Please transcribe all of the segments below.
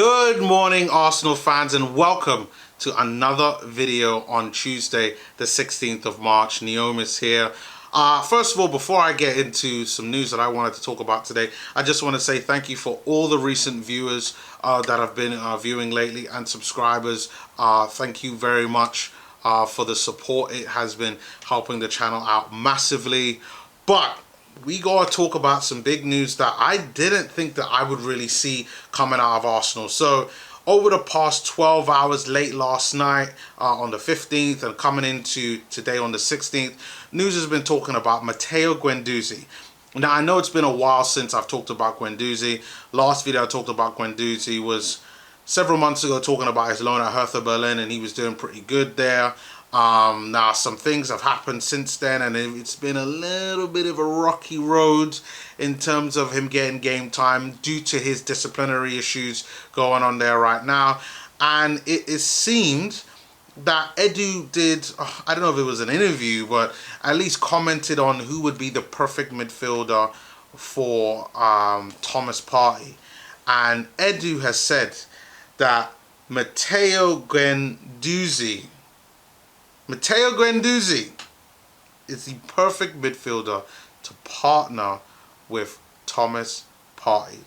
Good morning, Arsenal fans, and welcome to another video on Tuesday, the 16th of March. Neomis here. First of all, before I get into some news that I wanted to talk about today, I just want to say thank you for all the recent viewers that have been viewing lately and subscribers. Thank you very much for the support. It has been helping the channel out massively. But we gotta talk about some big news that I didn't think that I would really see coming out of Arsenal. So over the past 12 hours, late last night on the 15th and coming into today on the 16th, news has been talking about Matteo Guendouzi. Now, I know it's been a while since I've talked about Guendouzi. Last video I talked about Guendouzi was several months ago, talking about his loan at Hertha Berlin, and he was doing pretty good there. Now some things have happened since then, and it's been a little bit of a rocky road in terms of him getting game time due to his disciplinary issues going on there right now. And it seemed that Edu did, I don't know if it was an interview, but at least commented on who would be the perfect midfielder for Thomas Partey. And Edu has said that Matteo Guendouzi is the perfect midfielder to partner with Thomas Partey,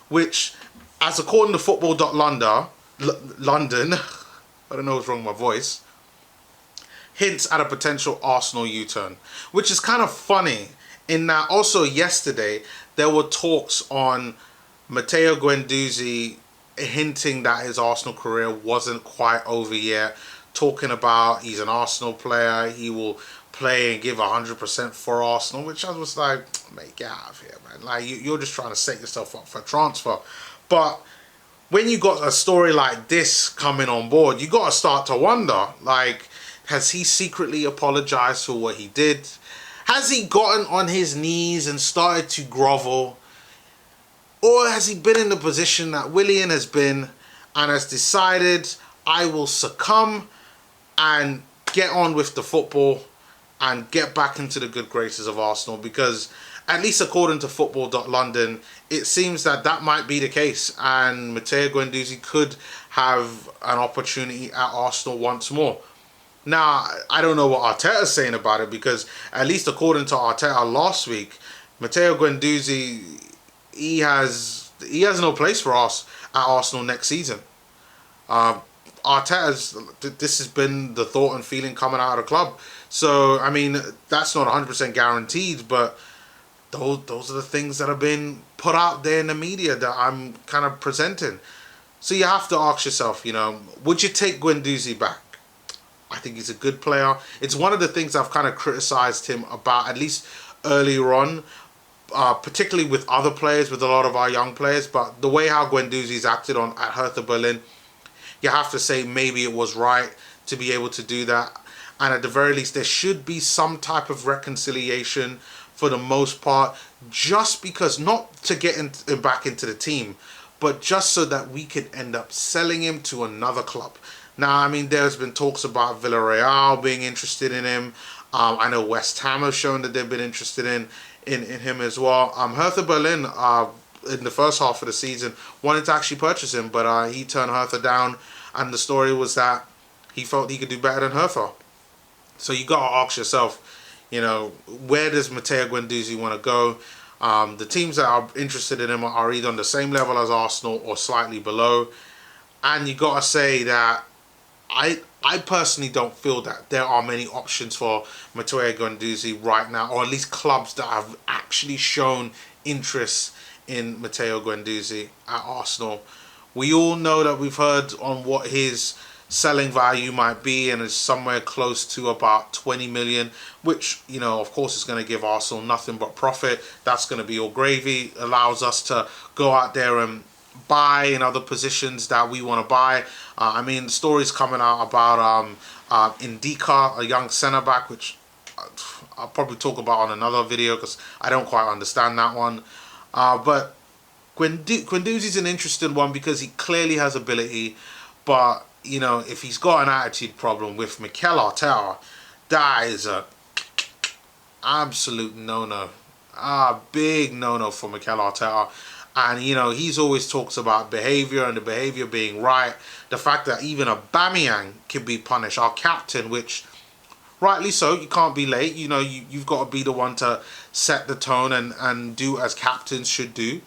which, as according to Football.London, I don't know what's wrong with my voice, hints at a potential Arsenal U-turn, which is kind of funny in that also yesterday there were talks on Matteo Guendouzi hinting that his Arsenal career wasn't quite over yet, talking about he's an Arsenal player, he will play and give 100% for Arsenal, which I was like, mate, get out of here, man. Like, you're just trying to set yourself up for transfer. But when you got a story like this coming on board, you got to start to wonder, like, has he secretly apologized for what he did? Has he gotten on his knees and started to grovel? Or has he been in the position that Willian has been and has decided, I will succumb and get on with the football and get back into the good graces of Arsenal? Because at least according to Football.London, it seems that that might be the case, and Matteo Guendouzi could have an opportunity at Arsenal once more. Now, I don't know what Arteta's saying about it, because at least according to Arteta last week, Matteo Guendouzi, he has no place for us at Arsenal next season. Arteta's, this has been the thought and feeling coming out of the club. So, I mean, that's not 100% guaranteed, but those are the things that have been put out there in the media that I'm kind of presenting. So you have to ask yourself, you know, would you take Guendouzi back? I think he's a good player. It's one of the things I've kind of criticized him about, at least earlier on, particularly with other players, with a lot of our young players. But the way how Guendouzi's acted at Hertha Berlin, you have to say maybe it was right to be able to do that. And at the very least, there should be some type of reconciliation for the most part, just because, not to get him back into the team, but just so that we could end up selling him to another club. Now, I mean, there's been talks about Villarreal being interested in him. I know West Ham have shown that they've been interested in him as well. Hertha Berlin, in the first half of the season, wanted to actually purchase him, but he turned Hertha down, and the story was that he felt he could do better than Hertha. So you got to ask yourself, you know, where does Matteo Guendouzi want to go? The teams that are interested in him are either on the same level as Arsenal or slightly below. And you got to say that I personally don't feel that there are many options for Matteo Guendouzi right now, or at least clubs that have actually shown interest in Matteo Guendouzi at Arsenal. We all know that we've heard on what his selling value might be, and it's somewhere close to about 20 million, which, you know, of course is going to give Arsenal nothing but profit. That's going to be all gravy. Allows us to go out there and buy in other positions that we want to buy. I mean, stories coming out about Indika, a young centre-back, which I'll probably talk about on another video because I don't quite understand that one. But Guendouzi's an interesting one because he clearly has ability, but, you know, if he's got an attitude problem with Mikel Arteta, that is a absolute no-no. Big no-no for Mikel Arteta. And, you know, he's always talks about behaviour and the behaviour being right. The fact that even Aubameyang can be punished, our captain, which, rightly so, you can't be late. You know, you've got to be the one to set the tone and do as captains should do.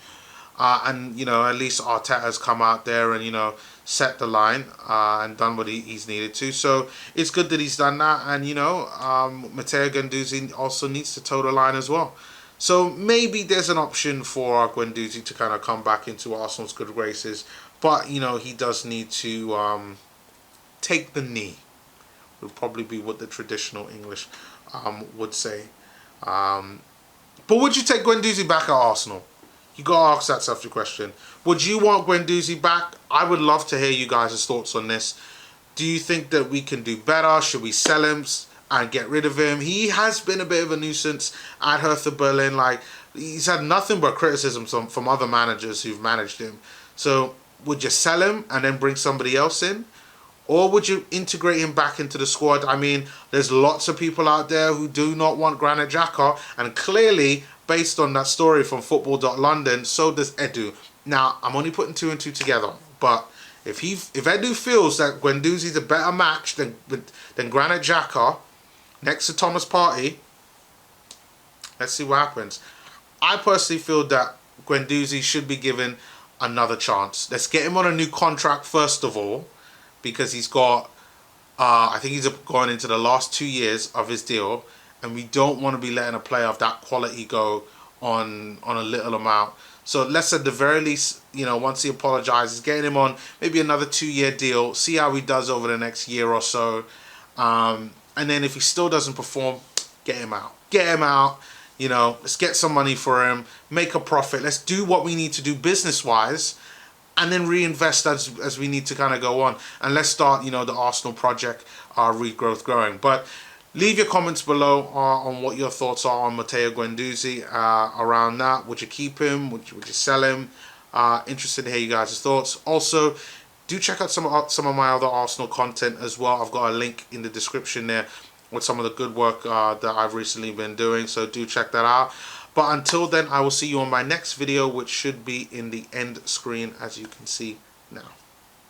And, you know, at least Arteta's come out there and, you know, set the line and done what he's needed to. So it's good that he's done that. And, you know, Matteo Guendouzi also needs to toe the line as well. So maybe there's an option for Guendouzi to kind of come back into Arsenal's good graces. But, you know, he does need to take the knee. Would probably be what the traditional English would say. But would you take Guendouzi back at Arsenal? You got to ask that self question. Would you want Guendouzi back? I would love to hear you guys' thoughts on this. Do you think that we can do better? Should we sell him and get rid of him? He has been a bit of a nuisance at Hertha Berlin. Like, he's had nothing but criticism from other managers who've managed him. So would you sell him and then bring somebody else in? Or would you integrate him back into the squad? I mean, there's lots of people out there who do not want Granit Xhaka, and clearly, based on that story from Football.London, so does Edu. Now, I'm only putting 2 and 2 together, but if Edu feels that Guendouzi's a better match than Granit Xhaka next to Thomas Partey, let's see what happens. I personally feel that Guendouzi should be given another chance. Let's get him on a new contract first of all, because he's got, I think he's going into the last 2 years of his deal, and we don't want to be letting a player of that quality go on a little amount. So let's at the very least, you know, once he apologizes, getting him on maybe another 2-year deal, see how he does over the next year or so. And then if he still doesn't perform, get him out. Get him out. You know, let's get some money for him, make a profit. Let's do what we need to do business-wise, and then reinvest as we need to kind of go on. And let's start, you know, the Arsenal project, regrowth growing. But leave your comments below on what your thoughts are on Matteo Guendouzi around that. Would you keep him? Would you sell him? Interested to hear you guys' thoughts. Also, do check out some of my other Arsenal content as well. I've got a link in the description there with some of the good work that I've recently been doing. So do check that out. But until then, I will see you on my next video, which should be in the end screen, as you can see now.